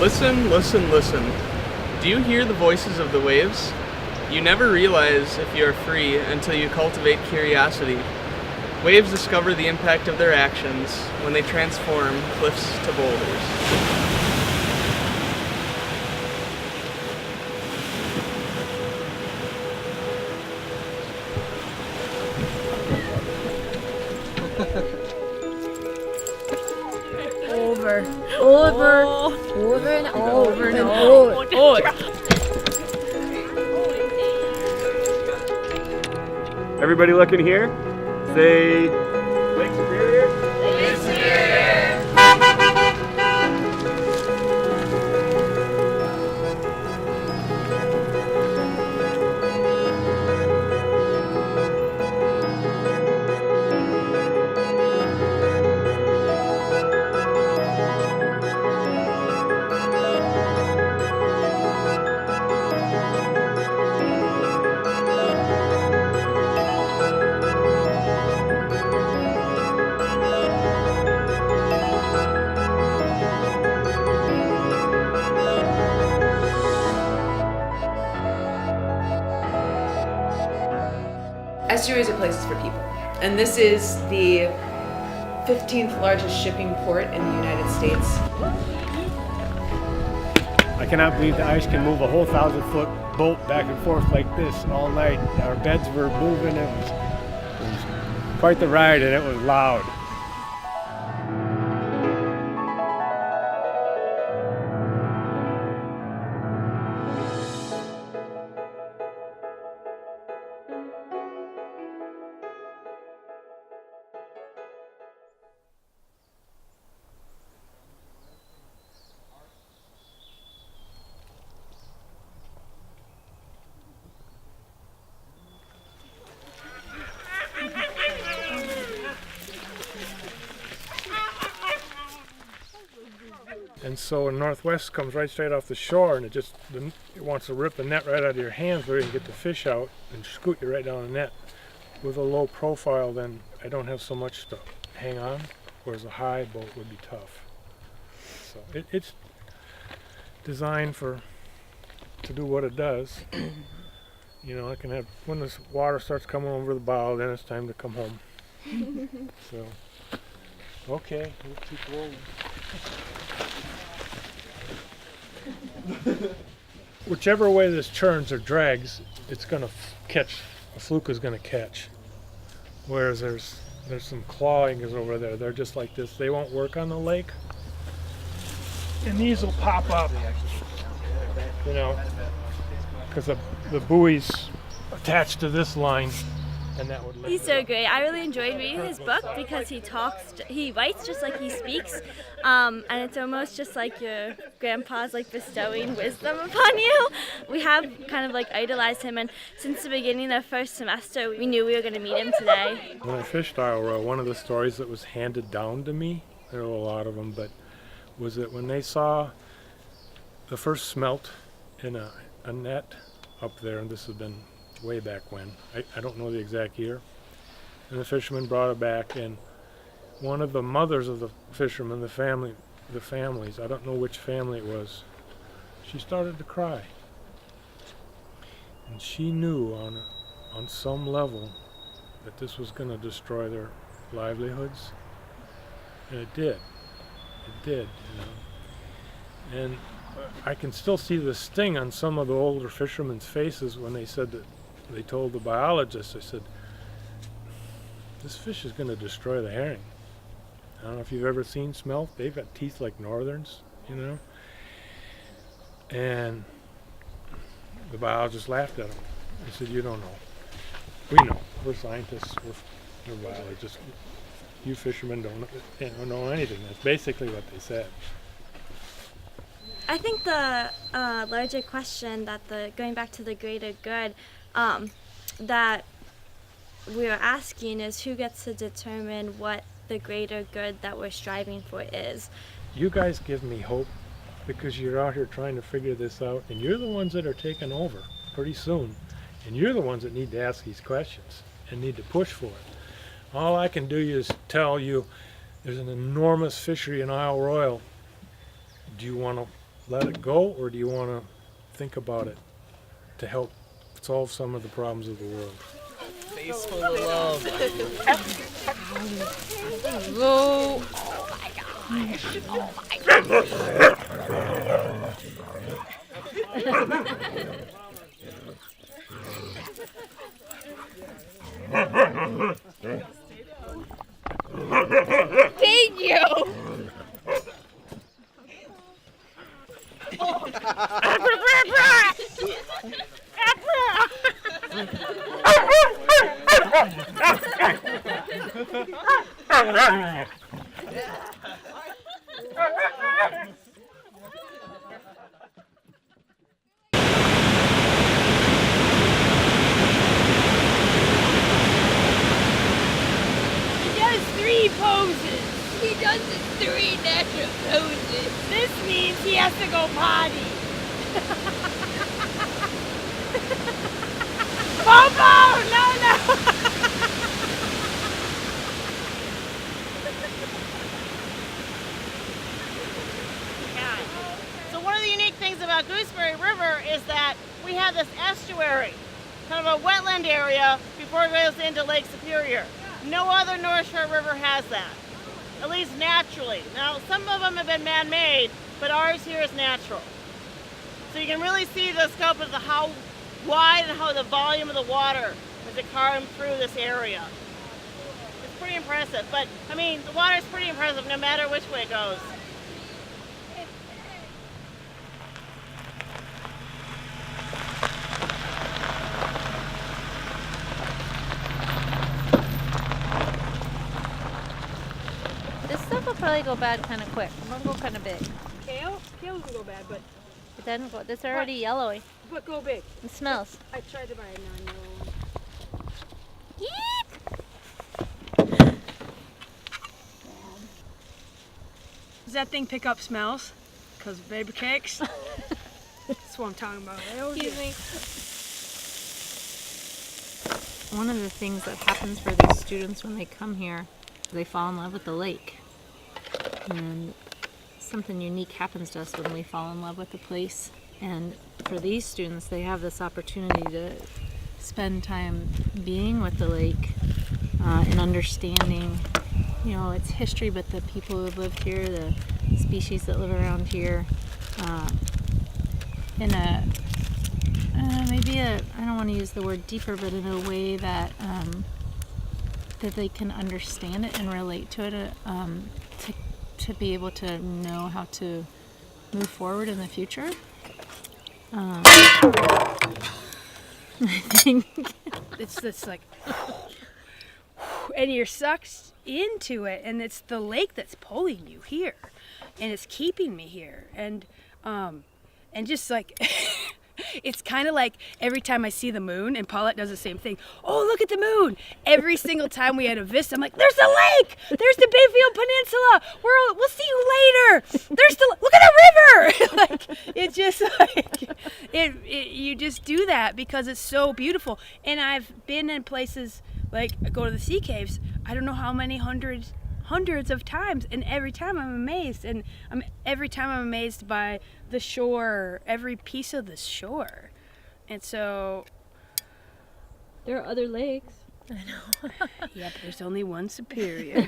Listen, listen, listen. Do you hear the voices of the waves? You never realize if you are free until you cultivate curiosity. Waves discover the impact of their actions when they transform cliffs to boulders. Over and over and over. Everybody looking here? Say Lake Superior. Lake Superior. Estuaries are places for people, and this is the 15th largest shipping port in the United States. I cannot believe the ice can move a whole 1,000-foot boat back and forth like this all night. Our beds were moving. It was quite the ride, and it was loud. And so a northwest comes right straight off the shore, and it wants to rip the net right out of your hands where you can get the fish out and scoot you right down the net. With a low profile, then I don't have so much to hang on, whereas a high boat would be tough. So it's designed to do what it does. You know, I can have, when this water starts coming over the bow, then it's time to come home. So, okay, we'll keep rolling. Whichever way this churns or drags, it's going to catch. A fluke is going to catch. Whereas there's some clawing is over there. They're just like this. They won't work on the lake. And these will pop up, you know, because the buoy's attached to this line. And that would He's so great. I really enjoyed reading his book because he writes just like he speaks, and it's almost just like your grandpa's like bestowing wisdom upon you. We have kind of like idolized him, and since the beginning of the first semester, we knew we were going to meet him today. When I fished Iowa, one of the stories that was handed down to me, there were a lot of them, but was that when they saw the first smelt in a net up there, and this has been way back when. I don't know the exact year. And the fishermen brought it back, and one of the mothers of the fishermen, the families, I don't know which family it was, she started to cry. And she knew on some level that this was going to destroy their livelihoods. And it did. It did, you know. And I can still see the sting on some of the older fishermen's faces when they said that. They told the biologist, they said, this fish is going to destroy the herring. I don't know if you've ever seen smelt. They've got teeth like northerns, you know. And the biologist laughed at them. He said, you don't know. We know. We're scientists. We're biologists. You fishermen don't know anything. That's basically what they said. I think the larger question going back to the greater good, that we're asking is who gets to determine what the greater good that we're striving for is. You guys give me hope because you're out here trying to figure this out, and you're the ones that are taking over pretty soon, and you're the ones that need to ask these questions and need to push for it. All I can do is tell you there's an enormous fishery in Isle Royale. Do you want to let it go, or do you want to think about it to help solve some of the problems of the world? Face full of love. Go. Thank you. He does his 3 natural poses. This means he has to go potty. Bobo! No, no! So one of the unique things about Gooseberry River is that we have this estuary, kind of a wetland area before it goes into Lake Superior. No other North Shore river has that, at least naturally. Now, some of them have been man-made, but ours here is natural. So you can really see the scope of how wide and how the volume of the water as it comes through this area. It's pretty impressive, but I mean, the water is pretty impressive no matter which way it goes. This stuff will probably go bad kind of quick. It won't go kind of big. Kale? Kale doesn't go bad, but It doesn't go. It's already yellowy. go big. It smells. I tried to buy a non-yellow one. Does that thing pick up smells? Because baby cakes? That's what I'm talking about. Excuse me. One of the things that happens for these students when they come here, they fall in love with the lake. And something unique happens to us when we fall in love with the place. And for these students, they have this opportunity to spend time being with the lake and understanding, you know, its history, but the people who have lived here, the species that live around here, in a I don't want to use the word deeper, but in a way that that they can understand it and relate to it, to be able to know how to move forward in the future. I think It's like, and you're sucked into it, and it's the lake that's pulling you here, and it's keeping me here, and just like, it's kind of like every time I see the moon, and Paulette does the same thing. Oh, look at the moon! Every single time we had a vista, I'm like, there's the lake! There's the Bayfield Peninsula! We'll see you later! There's the, look at the river! Like, it's just like, you just do that because it's so beautiful. And I've been in places, like, I go to the sea caves, I don't know how many hundreds of times, and every time I'm amazed, and every time I'm amazed by the shore, every piece of the shore. And so there are other lakes. yeah, but there's only one Superior.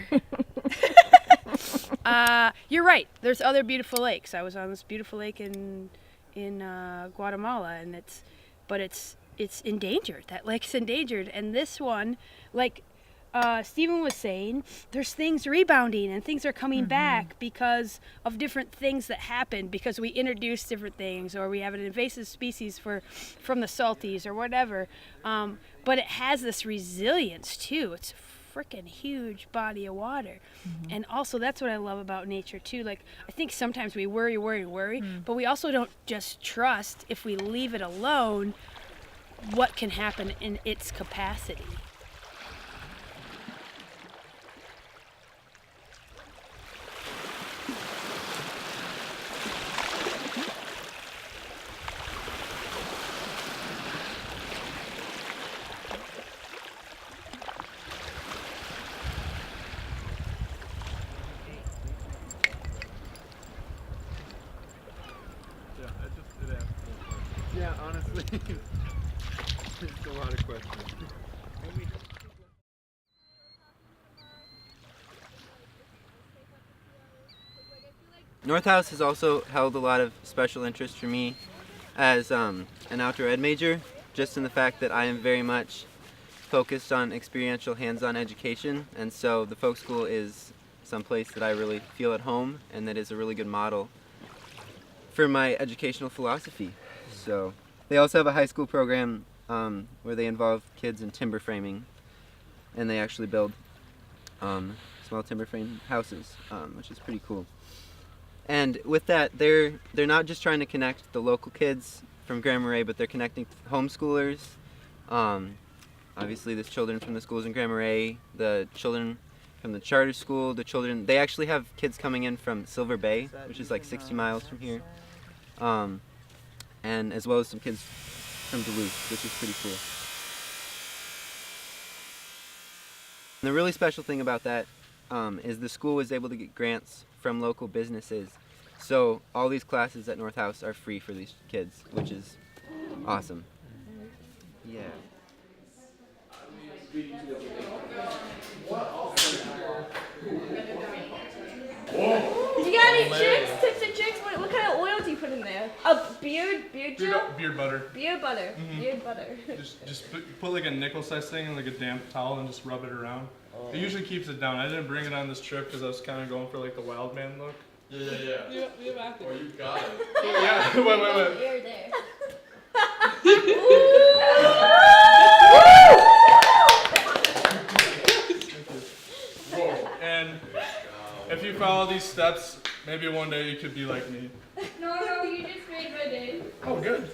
You're right, there's other beautiful lakes. I was on this beautiful lake in Guatemala, and it's endangered. That lake's endangered, and this one, like Stephen was saying, there's things rebounding and things are coming back because of different things that happen, because we introduce different things, or we have an invasive species from the salties or whatever. But it has this resilience too. It's a freaking huge body of water. And also that's what I love about nature too. Like, I think sometimes we worry, but we also don't just trust, if we leave it alone, what can happen in its capacity. honestly. Just a lot of questions. North House has also held a lot of special interest for me as an outdoor ed major, just in the fact that I am very much focused on experiential hands-on education, and so the folk school is someplace that I really feel at home and that is a really good model for my educational philosophy. So they also have a high school program where they involve kids in timber framing, and they actually build small timber frame houses, which is pretty cool. And with that, they're not just trying to connect the local kids from Grand Marais, but they're connecting homeschoolers. Obviously, there's children from the schools in Grand Marais, the children from the charter school, they actually have kids coming in from Silver Bay, which is like 60 miles from here, and as well as some kids from Duluth, which is pretty cool. And the really special thing about that is the school was able to get grants from local businesses. So all these classes at North House are free for these kids, which is awesome. Yeah. You got any tricks, tips and tricks? What kind of oil do you put in there? Oh, beard gel? Beard butter. Beard butter. Beard butter. Just put like a nickel-sized thing in like a damp towel and just rub it around. It usually keeps it down. I didn't bring it on this trip because I was kind of going for like the wild man look. Yeah. You have Oh, you got it. Yeah. Wait. You're there. Whoa. And if you follow these steps, maybe one day you could be like me. No, you just made my day. Oh, good.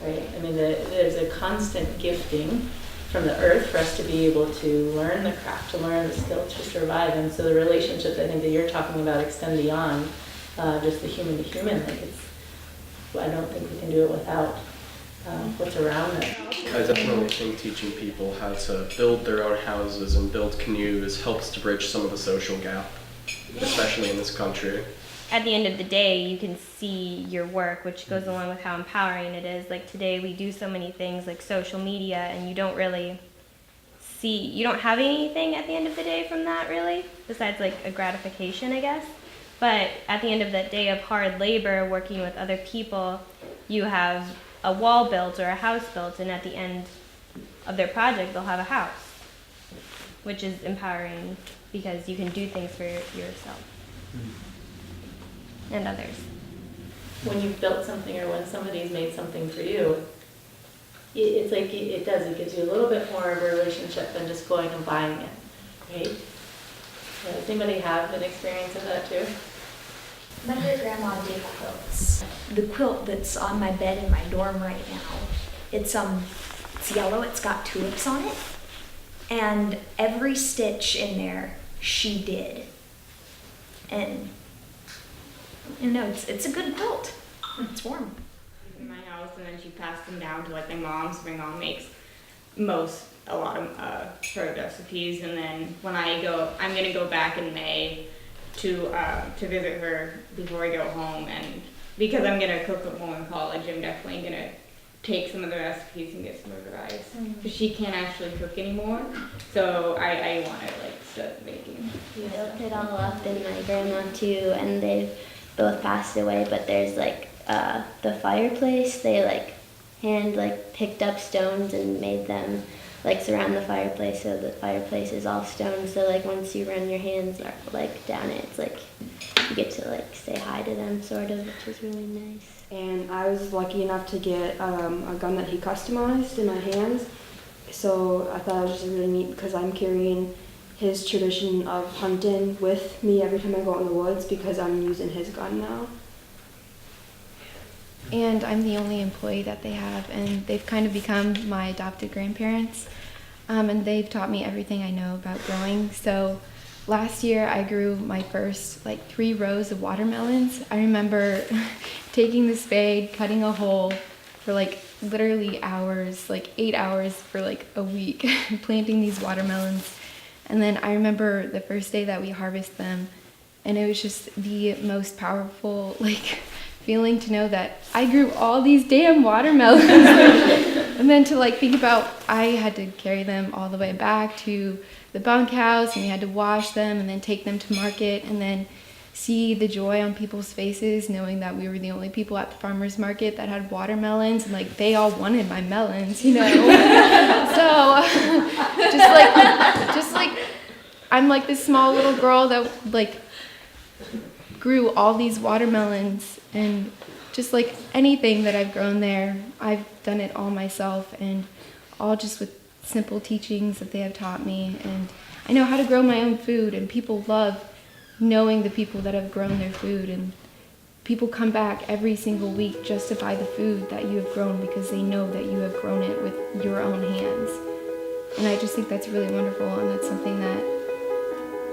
Right? I mean, there's a constant gifting from the earth for us to be able to learn the craft, to learn the skill to survive. And so the relationships I think that you're talking about extend beyond just the human to human. Like I don't think we can do it without what's around us. I definitely think teaching people how to build their own houses and build canoes helps to bridge some of the social gap, especially in this country. At the end of the day, you can see your work, which goes along with how empowering it is. Like today, we do so many things like social media, and you don't have anything at the end of the day from that really, besides like a gratification, I guess. But at the end of that day of hard labor, working with other people, you have a wall built or a house built, and at the end of their project, they'll have a house, which is empowering because you can do things for yourself. And others. When you've built something or when somebody's made something for you, it's like it gives you a little bit more of a relationship than just going and buying it, right? Does anybody have an experience of that too? My great grandma did quilts. The quilt that's on my bed in my dorm right now, it's yellow, it's got tulips on it, and every stitch in there she did. And you know, it's a good quilt. It's warm. In my house, and then she passed them down to like my mom's. My mom makes a lot of her recipes, and then when I'm gonna go back in May to visit her before I go home, and because I'm gonna cook at home in college, I'm definitely gonna take some of the recipes and get some advice. Because she can't actually cook anymore, so I want to like start making. We built it all up, and my grandma too, and they've both passed away. But there's like the fireplace. They picked up stones and made them like surround the fireplace, so the fireplace is all stone. So like once you run your hands down it, it's like you get to like say hi to them sort of, which is really nice. And I was lucky enough to get a gun that he customized in my hands. So I thought it was just really neat because I'm carrying his tradition of hunting with me every time I go out in the woods because I'm using his gun now. And I'm the only employee that they have, and they've kind of become my adopted grandparents. And they've taught me everything I know about growing. So last year I grew my first 3 rows of watermelons. I remember taking the spade, cutting a hole for literally hours, 8 hours for a week, planting these watermelons. And then I remember the first day that we harvest them, and it was just the most powerful feeling to know that I grew all these damn watermelons. And then to like think about, I had to carry them all the way back to the bunkhouse, and we had to wash them and then take them to market, and then see the joy on people's faces knowing that we were the only people at the farmer's market that had watermelons, and like they all wanted my melons, you know. So just like I'm like this small little girl that like grew all these watermelons, and just like anything that I've grown there, I've done it all myself, and all just with simple teachings that they have taught me. And I know how to grow my own food, and people love knowing the people that have grown their food, and people come back every single week just to buy the food that you have grown because they know that you have grown it with your own hands. And I just think that's really wonderful, and that's something that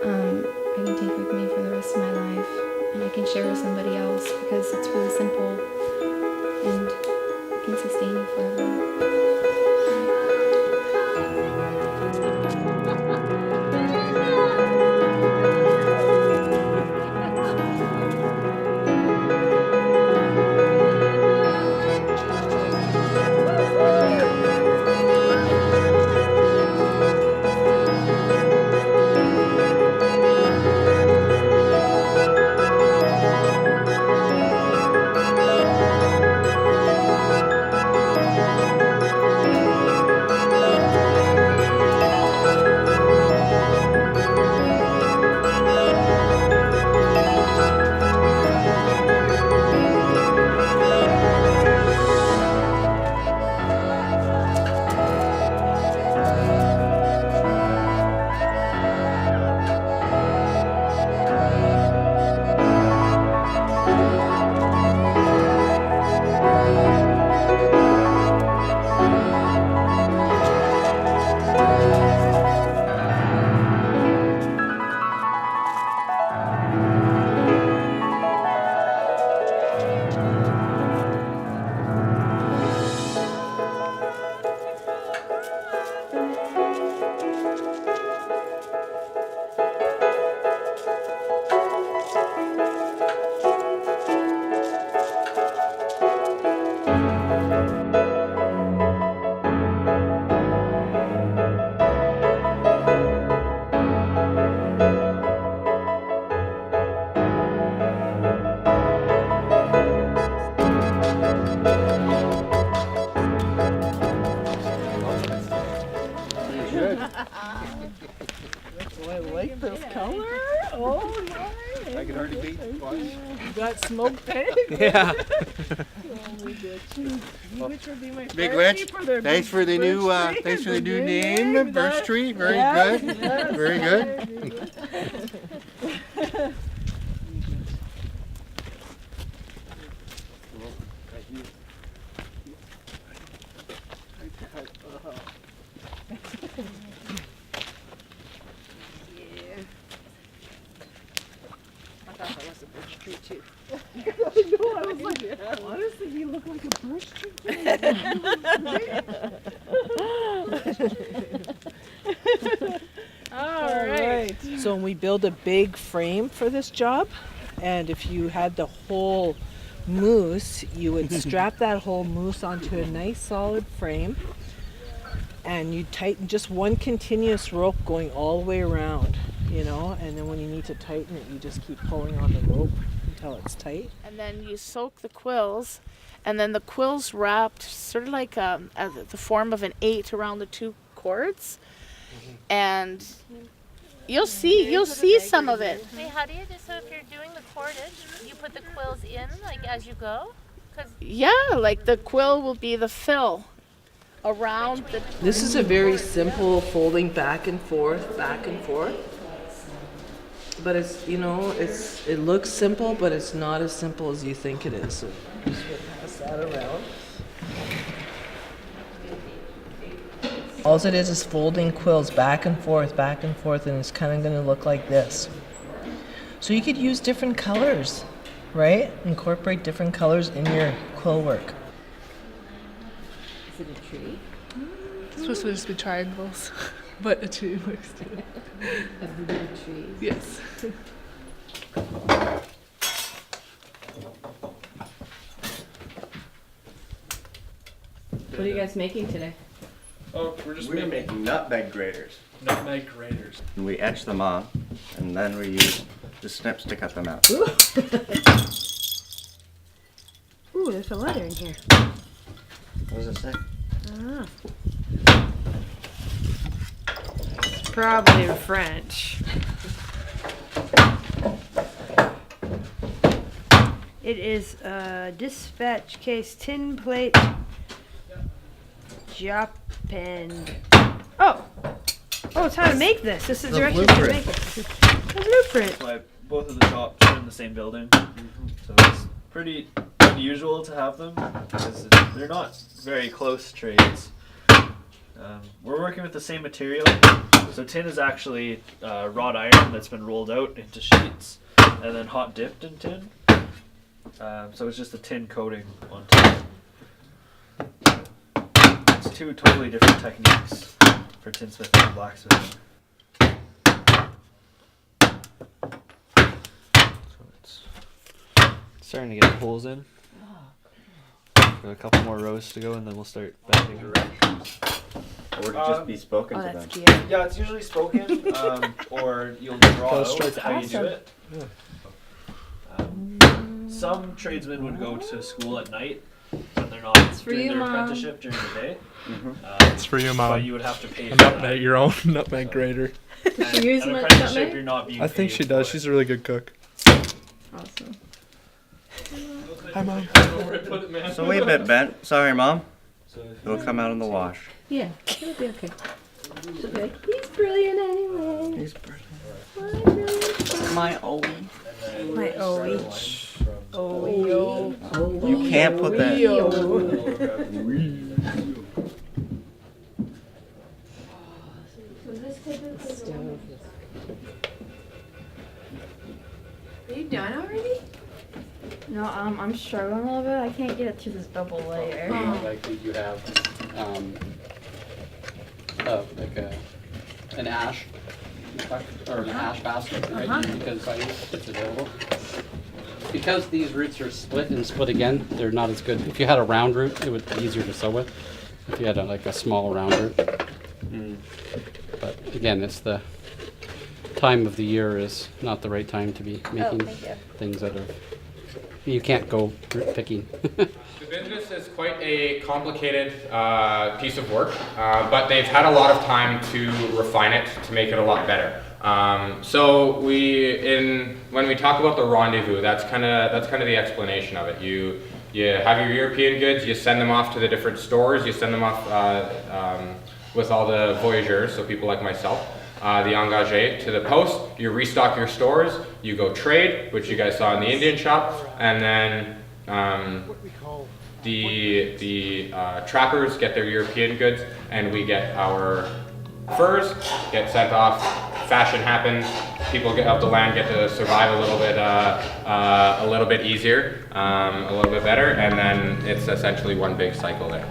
I can take with me for the rest of my life, and I can share with somebody else because it's really simple and it can sustain you forever. I like this color. Oh, nice. I can hardly beat the fun. You got smoked pig? Yeah. Which would be my Big favorite Rich, for their thanks for the new name, Birch Tree. Very good. Yes, Very good. I thought that was a birch tree too. I was like, honestly, you look like a birch tree. All right. So we build a big frame for this job, and if you had the whole moose, you would strap that whole moose onto a nice solid frame, and you tighten just one continuous rope going all the way around, you know, and then when you need to tighten it, you just keep pulling on the rope until it's tight. And then you soak the quills, and then the quills wrapped sort of like the form of an 8 around the 2 cords, and you'll see some of it. Hey, how do you do, so if you're doing the cordage, you put the quills in like as you go? Yeah, like the quill will be the fill around the... This is a very simple folding back and forth. But it's, you know, it looks simple, but it's not as simple as you think it is. So just pass that around. All it is folding quills back and forth, and it's kind of going to look like this. So you could use different colors, right? Incorporate different colors in your quill work. Is it a tree? It's supposed to just be triangles, but a tree works too. A blue tree? Yes. What are you guys making today? Oh, we're making nutmeg graters. Nutmeg graters. We etch them on, and then we use the snips to cut them out. Ooh, there's a letter in here. What does it say? Ah. Probably in French. It is a dispatch case tin plate Japan. Oh! Oh, it's how to make this. This is The directions to blueprint. make it. The blueprint. Like both of the shops are in the same building, so it's pretty unusual to have them because they're not very close trades. We're working with the same material. So tin is actually wrought iron that's been rolled out into sheets and then hot dipped in tin. So it's just a tin coating on tin. It's two totally different techniques for tinsmithing and blacksmithing. So it's starting to get holes in. Got a couple more rows to go and then we'll start bending. Or would it just be spoken to them? Yeah, it's usually spoken, or you'll draw out how you do it. Some tradesmen would go to school at night when they're not doing their apprenticeship during the day. It's for you, Mom. But you would have to pay a for that. nutmeg, your own nutmeg grader. And an apprenticeship, you're not being I think paid she does. She's a really good cook. Awesome. Hi, Mom. So we a bit bent. Sorry, Mom. It'll come out in the wash. Yeah, it'll be okay. She'll be like, he's brilliant anyway. He's brilliant. My Owie. My Owie. Owie. You can't put that. Are you done already? No, I'm struggling a little bit. I can't get it to this double layer. Like you have like an ash or an ash basket, right? Because it's available. Because these roots are split and split again, they're not as good. If you had a round root, it would be easier to sew with. If you had like a small round root. But again, it's the time of the year is not the right time to be making things out of. You can't go root picking. The business is quite a complicated piece of work, but they've had a lot of time to refine it to make it a lot better. So when we talk about the rendezvous, that's kind of the explanation of it. You have your European goods, you send them off to the different stores, you send them off with all the voyageurs, so people like myself. The engagés to the post, you restock your stores, you go trade, which you guys saw in the Indian shop, and then the trappers get their European goods, and we get our furs, get sent off, fashion happens, people of the land get to survive a little bit easier, a little bit better, and then it's essentially one big cycle there.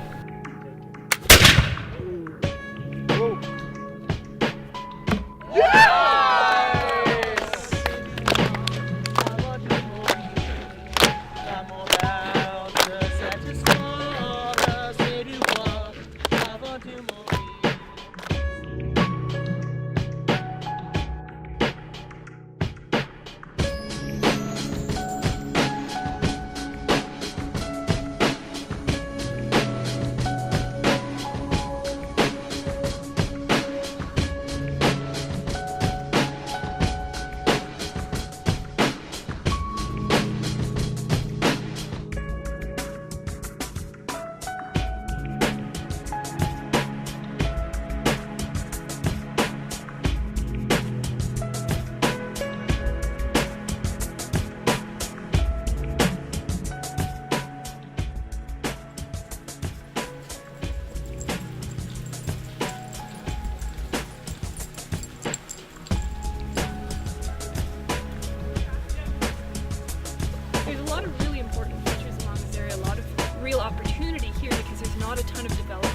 There's a lot of really important features along this area, a lot of real opportunity here because there's not a ton of development.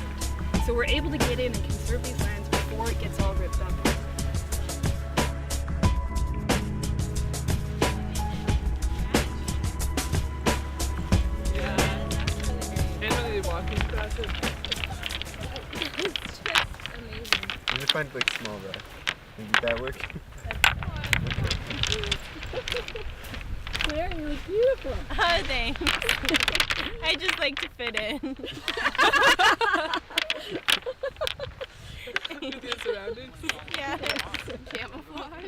So we're able to get in and conserve these lands before it gets all ripped up. Yeah. And when they walk across it. find like small though. Did that work? Claire, you look beautiful. Oh, thanks. I just like to fit in. With your surroundings? Yeah. Camouflage.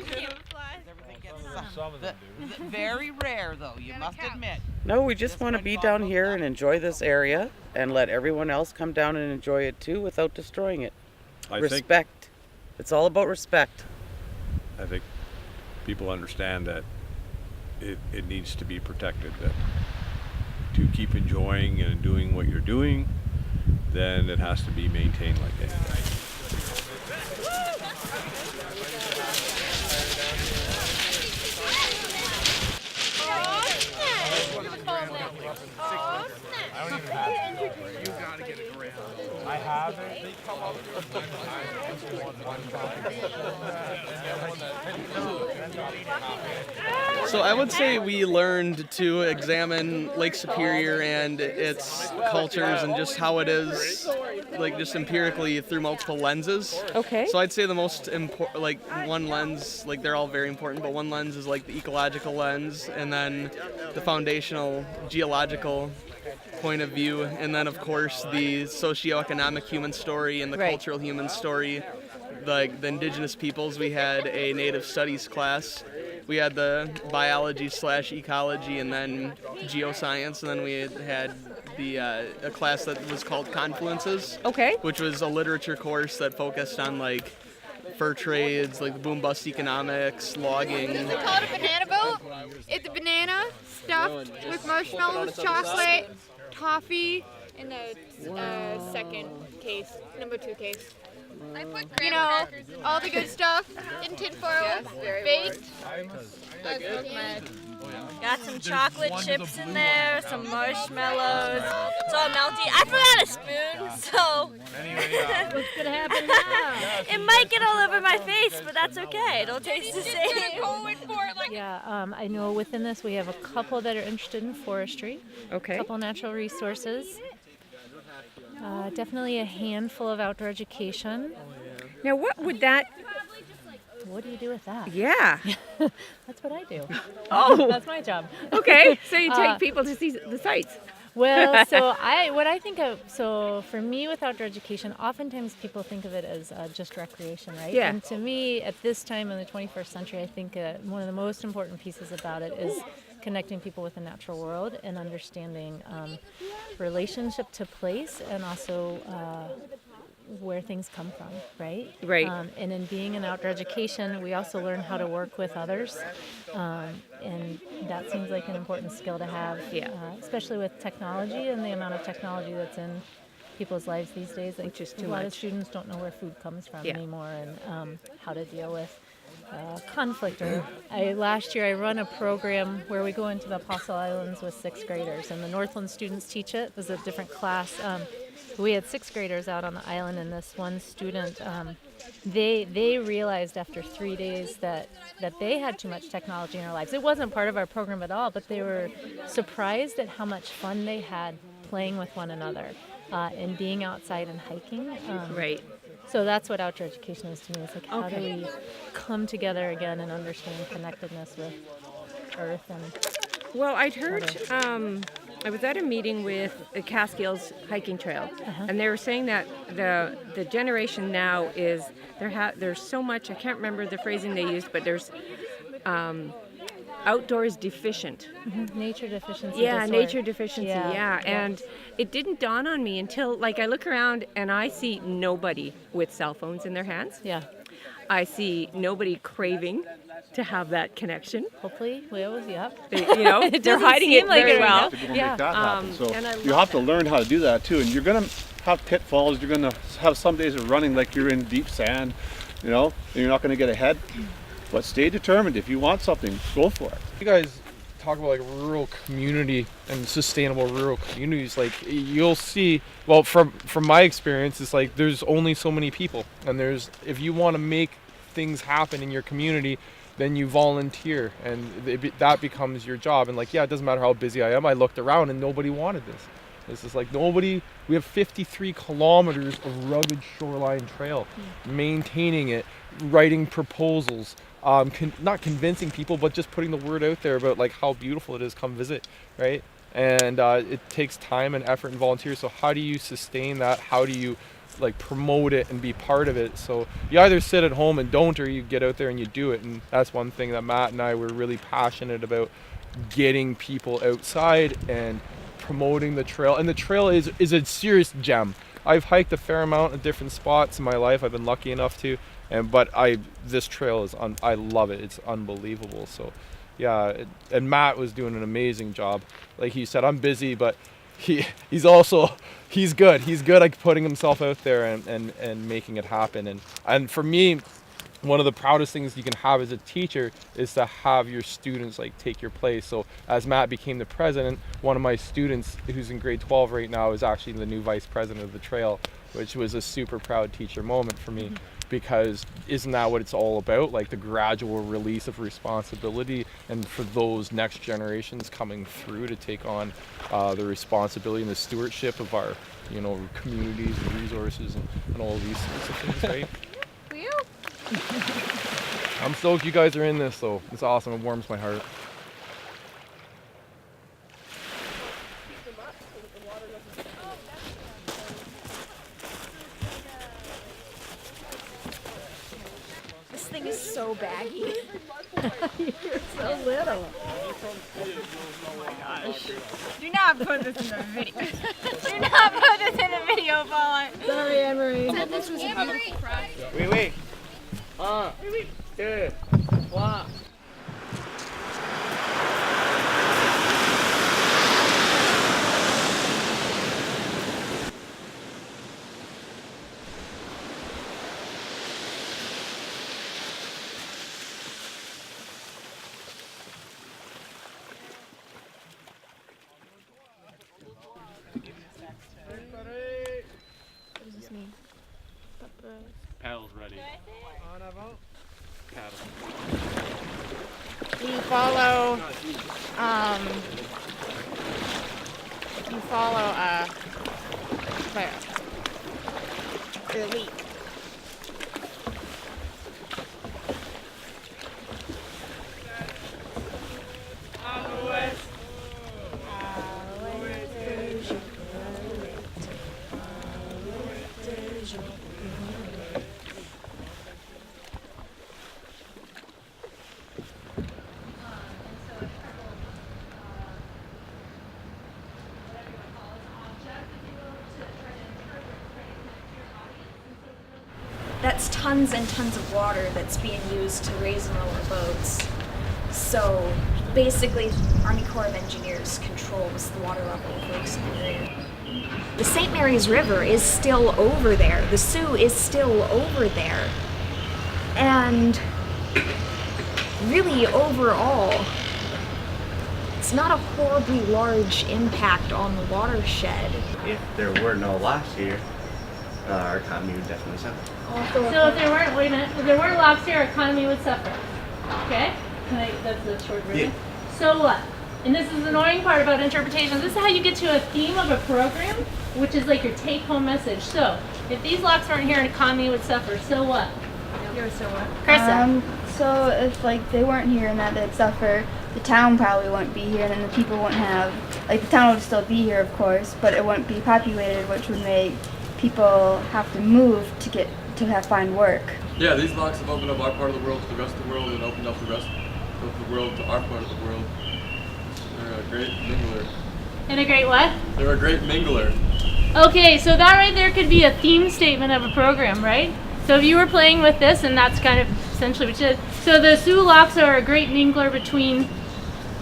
Very rare, though, you must admit. No, we just want to be down here and enjoy this area and let everyone else come down and enjoy it too without destroying it. Respect. It's all about respect. I think people understand that it needs to be protected, that to keep enjoying and doing what you're doing, then it has to be maintained like that. I don't even have it. You gotta get it around. I have it. They come up with So I would say we learned to examine Lake Superior and its cultures and just how it is, like just empirically through multiple lenses. Okay. So I'd say the most important, like one lens, like they're all very important, but one lens is like the ecological lens, and then the foundational geological point of view, and then of course the socioeconomic human story and the cultural human story. Like the indigenous peoples, we had a native studies class. We had the biology/ecology and then geoscience, and then we had the a class that was called Confluences. Okay. Which was a literature course that focused on like fur trades, like the boom bust economics, logging. Is it called a banana boat? It's a banana stuffed with marshmallows, chocolate, toffee, in the second case, number 2 case. I put crackers in all the good stuff in tin foil, baked. Got some chocolate chips in there, some marshmallows. It's all melty. I forgot a spoon, so what's gonna happen now? it might get all over my face, but that's okay. It'll taste the same. Yeah, I know within this we have a couple that are interested in forestry. Okay. A couple natural resources. Definitely a handful of outdoor education. Now, what would that? What do you do with that? Yeah. That's what I do. Oh. That's my job. Okay, so you take people to see the sights. Well, what I think of, for me with outdoor education, oftentimes people think of it as just recreation, right? Yeah. And to me, at this time in the 21st century, I think one of the most important pieces about it is connecting people with the natural world and understanding relationship to place and also where things come from, right? Right. And in being in outdoor education, we also learn how to work with others, and that seems like an important skill to have, especially with technology and the amount of technology that's in people's lives these days. Like, Which is too a lot much. of students don't know where food comes from Yeah. anymore, and how to deal with conflict. Last year I run a program where we go into the Apostle Islands with 6th graders, and the Northland students teach it. It was a different class. We had 6th graders out on the island, and this one student, they realized after 3 days that they had too much technology in their lives. It wasn't part of our program at all, but they were surprised at how much fun they had playing with one another and being outside and hiking. Right. So that's what outdoor education is to me. It's like, how do we come together again and understand connectedness with Earth and... Well, I'd heard, I was at a meeting with the Catskills hiking trail, and they were saying that the generation now is, there's so much, I can't remember the phrasing they used, but there's outdoors deficient. Mm-hmm. Nature deficiency Yeah, disorder. nature deficiency, yeah. And it didn't dawn on me until, like, I look around and I see nobody with cell phones in their hands. Yeah. I see nobody craving to have that connection. Hopefully, we always, they're hiding it very well. To go make that happen. So and I you love have to learn how to do that too, and you're gonna have pitfalls. You're gonna have some days of running like you're in deep sand, and you're not gonna get ahead. But stay determined. If you want something, go for it. You guys talk about like rural community and sustainable rural communities. Like you'll see, well, from my experience, it's like there's only so many people, and if you want to make things happen in your community, then you volunteer, and that becomes your job. And like, yeah, it doesn't matter how busy I am. I looked around and nobody wanted this. This is like nobody. We have 53 kilometers of rugged shoreline trail, maintaining it, writing proposals, not convincing people, but just putting the word out there about like how beautiful it is. Come visit, right? And it takes time and effort and volunteers. So how do you sustain that? How do you like promote it and be part of it? So you either sit at home and don't, or you get out there and you do it. And that's one thing that Matt and I were really passionate about, getting people outside and promoting the trail. And the trail is a serious gem. I've hiked a fair amount of different spots in my life. I've been lucky enough to, but this trail is I love it. It's unbelievable. So yeah, and Matt was doing an amazing job. Like he said, I'm busy, but he's good. He's good at putting himself out there and making it happen. And for me, one of the proudest things you can have as a teacher is to have your students like take your place. So as Matt became the president, one of my students who's in grade 12 right now is actually the new vice president of the trail, which was a super proud teacher moment for me. Because isn't that what it's all about? Like the gradual release of responsibility, and for those next generations coming through to take on the responsibility and the stewardship of our, communities and resources and all these sorts of things, right? I'm stoked you guys are in this, though. It's awesome. It warms my heart. This thing is so baggy. You're so little. Oh my gosh. Do not put this in the video. Do not put this in the video, Paulette. Sorry, Anne-Marie. Said this was a beautiful project. Wait. 1, 2, 3. What does this mean? Paddles ready. Paddle. You follow the leak. That's tons and tons of water that's being used to raise and lower boats. So basically, Army Corps of Engineers controls the water level of lakes in the area. The St. Mary's River is still over there. The Sioux is still over there. And really, overall, it's not a horribly large impact on the watershed. If there were no locks here, our economy would definitely suffer. So if there weren't, wait a minute, if there weren't locks here, our economy would suffer. Okay? That's the short version. Yeah. So what? And this is the annoying part about interpretation. This is how you get to a theme of a program, which is like your take-home message. So, if these locks weren't here, an economy would suffer. So what? You're so what? Carissa. So if they weren't here and that they'd suffer, the town probably wouldn't be here, and then the people wouldn't have, the town would still be here, of course, but it wouldn't be populated, which would make people have to move to find work. Yeah, these locks have opened up our part of the world to the rest of the world, and opened up the rest of the world to our part of the world. They're a great mingler. And a great what? They're a great mingler. Okay, so that right there could be a theme statement of a program, right? So if you were playing with this, and that's kind of essentially what it is. So the Sioux locks are a great mingler between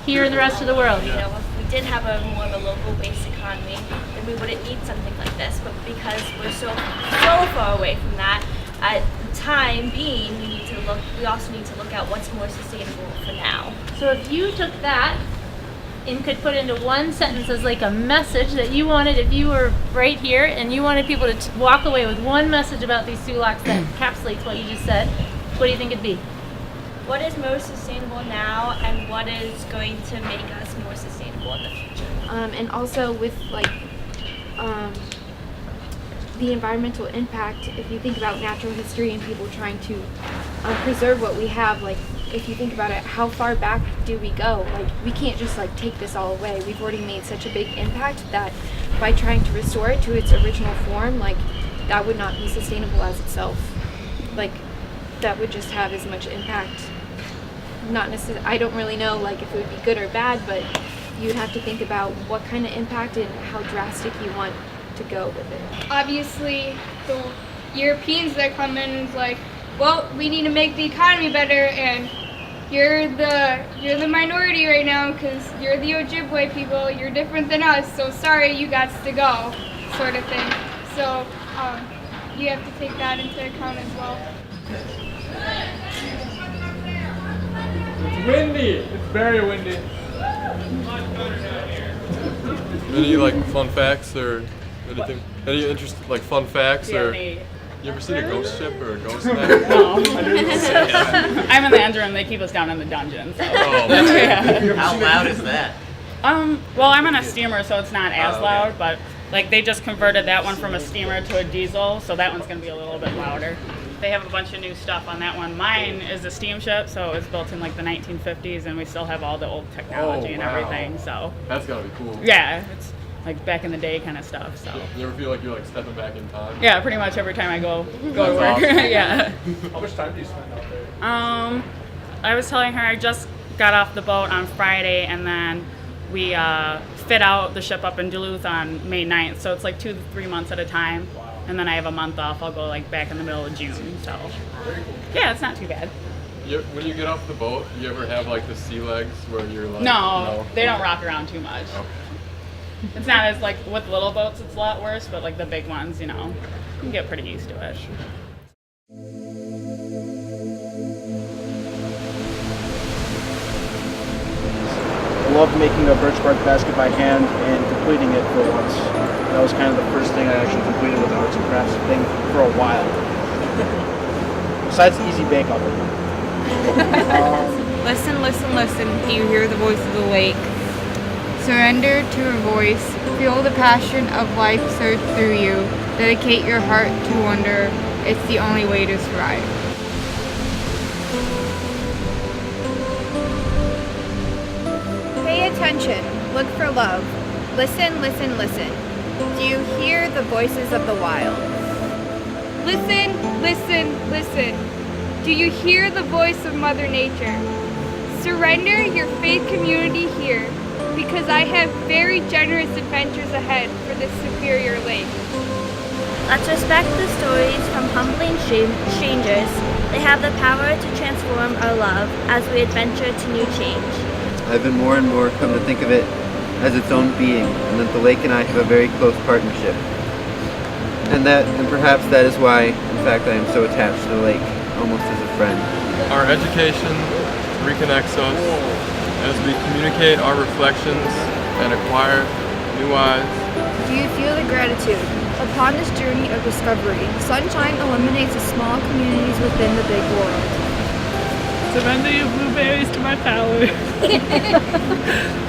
here and the rest of the world. You know, if we did have more of a local-based economy, then we wouldn't need something like this. But because we're so far away from that, at the time being, we also need to look at what's more sustainable for now. So if you took that and could put into one sentence as like a message that you wanted, if you were right here and you wanted people to walk away with one message about these Sioux locks that encapsulates what you just said, what do you think it'd be? What is most sustainable now, and what is going to make us more sustainable in the future? And also with the environmental impact, if you think about natural history and people trying to preserve what we have, like if you think about it, how far back do we go? Like we can't just like take this all away. We've already made such a big impact that by trying to restore it to its original form, like that would not be sustainable as itself. Like that would just have as much impact. Not necessarily, I don't really know like if it would be good or bad, but you'd have to think about what kind of impact and how drastic you want to go with it. Obviously, the Europeans that come in is like, well, we need to make the economy better, and you're the minority right now because you're the Ojibwe people. You're different than us, so sorry, you got to go, sort of thing. So you have to take that into account as well. It's windy. It's very windy. Any like fun facts or anything? Any interest like fun facts or? You ever seen a ghost ship or a ghost map? No. I'm in the end room. They keep us down in the dungeon. So. Oh, yeah. How loud is that? Well, I'm on a steamer, so it's not as loud, but like they just converted that one from a steamer to a diesel, so that one's gonna be a little bit louder. They have a bunch of new stuff on that one. Mine is a steamship, so it was built in like the 1950s, and we still have all the old technology and everything. So that's gotta be cool. Yeah, it's like back in the day kind of stuff. So. You ever feel like you're like stepping back in time? Yeah, pretty much every time I go to work. Awesome. Yeah. How much time do you spend out there? I was telling her I just got off the boat on Friday, and then we fit out the ship up in Duluth on May 9th. So it's like 2 to 3 months at a time. Wow. And then I have a month off. I'll go like back in the middle of June. So yeah, it's not too bad. When you get off the boat, you ever have like the sea legs where you're like? No, they don't rock around too much. Okay. It's not as like with little boats, it's a lot worse, but like the big ones, you know, you can get pretty used to it. I loved making a birch bark basket by hand and completing it for once. That was kind of the first thing I actually completed with the arts and crafts thing for a while. Besides the easy bake oven. Listen, listen, listen. Do you hear the voice of the lake? Surrender to her voice. Feel the passion of life surge through you. Dedicate your heart to wonder. It's the only way to survive. Pay attention. Look for love. Listen, listen, listen. Do you hear the voices of the wild? Listen, listen, listen. Do you hear the voice of Mother Nature? Surrender your faith community here, because I have very generous adventures ahead for this superior lake. Let's respect the stories from humbling strangers. They have the power to transform our love as we adventure to new change. I've been more and more come to think of it as its own being, and that the lake and I have a very close partnership. And perhaps that is why, in fact, I am so attached to the lake, almost as a friend. Our education reconnects us as we communicate our reflections and acquire new eyes. Do you feel the gratitude? Upon this journey of discovery, sunshine illuminates the small communities within the big world. Surrender your blueberries to my power.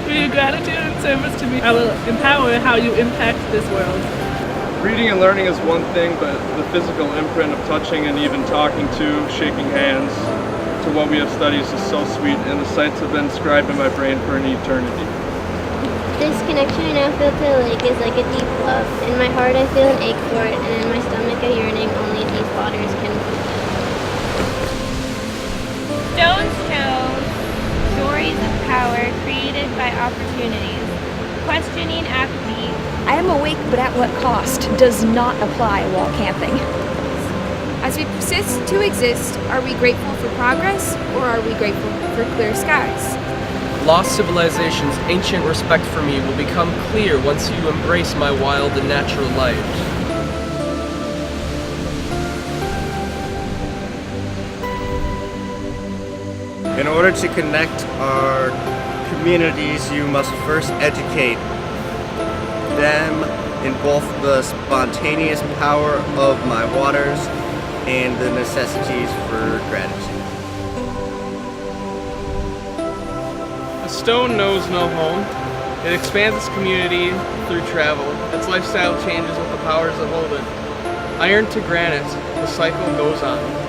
Through your gratitude and service to me, I will empower how you impact this world. Reading and learning is one thing, but the physical imprint of touching and even talking to, shaking hands, to what we have studied is so sweet, and the sights have been inscribed in my brain for an eternity. This connection I now feel to the lake is like a deep love. In my heart I feel an ache for it, and in my stomach a yearning only these waters can fulfill. Stones chose stories of power created by opportunities. Questioning apathy. I am awake, but at what cost does not apply while camping. As we persist to exist, are we grateful for progress, or are we grateful for clear skies? Lost civilization's ancient respect for me will become clear once you embrace my wild and natural life. In order to connect our communities, you must first educate them in both the spontaneous power of my waters and the necessities for gratitude. A stone knows no home. It expands its community through travel. Its lifestyle changes with the powers that hold it. Iron to granite, the cycle goes on.